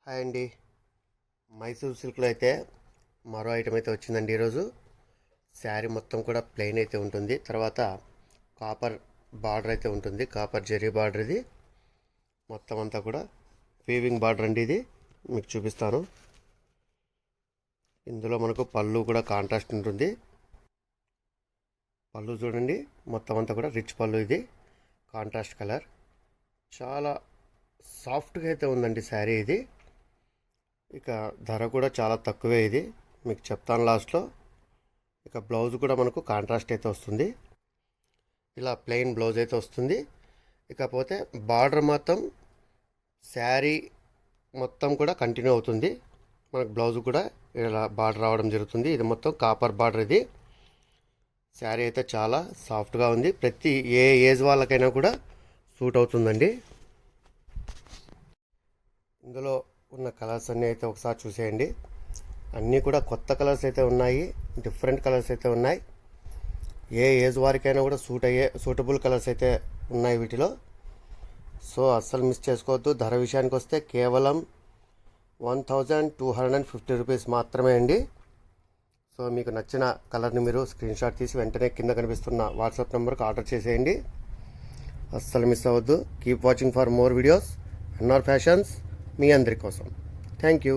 Hi అండి. మైసూర్ సిల్క్లో అయితే మరో ఐటమ్ అయితే వచ్చిందండి. ఈరోజు శారీ మొత్తం కూడా ప్లెయిన్ అయితే ఉంటుంది. తర్వాత కాపర్ బార్డర్ అయితే ఉంటుంది. కాపర్ జెరీ బార్డర్ ఇది మొత్తం అంతా కూడా వీవింగ్ బార్డర్ అండి. ఇది మీకు చూపిస్తాను. ఇందులో మనకు పళ్ళు కూడా కాంట్రాస్ట్ ఉంటుంది. పళ్ళు చూడండి, మొత్తం అంతా కూడా రిచ్ పళ్ళు. ఇది కాంట్రాస్ట్ కలర్, చాలా సాఫ్ట్గా అయితే ఉందండి శారీ ఇది. ఇక ధర కూడా చాలా తక్కువే, ఇది మీకు చెప్తాను లాస్ట్లో. ఇక బ్లౌజ్ కూడా మనకు కాంట్రాస్ట్ అయితే వస్తుంది. ఇలా ప్లెయిన్ బ్లౌజ్ అయితే వస్తుంది. ఇకపోతే బార్డర్ మాత్రం శారీ మొత్తం కూడా కంటిన్యూ అవుతుంది. మనకు బ్లౌజ్ కూడా ఇలా బార్డర్ రావడం జరుగుతుంది. ఇది మొత్తం కాపర్ బార్డర్. ఇది శారీ అయితే చాలా సాఫ్ట్గా ఉంది. ప్రతి ఏ ఏజ్ వాళ్ళకైనా కూడా సూట్ అవుతుందండి. ఇందులో ఉన్న కలర్స్ అన్నీ అయితే ఒకసారి చూసేయండి. అన్నీ కూడా కొత్త కలర్స్ అయితే ఉన్నాయి, డిఫరెంట్ కలర్స్ అయితే ఉన్నాయి. ఏ ఏజ్ వారికైనా కూడా సూటబుల్ కలర్స్ అయితే ఉన్నాయి వీటిలో. సో అస్సలు మిస్ చేసుకోవద్దు. ధర విషయానికి వస్తే కేవలం 1250 రూపీస్ మాత్రమే అండి. సో మీకు నచ్చిన కలర్ని మీరు స్క్రీన్ షాట్ తీసి వెంటనే కింద కనిపిస్తున్న వాట్సాప్ నెంబర్కి ఆర్డర్ చేసేయండి. అస్సలు మిస్ అవ్వద్దు. Keep watching for more videos. NR fashions మీ అందరి కోసం. Thank you.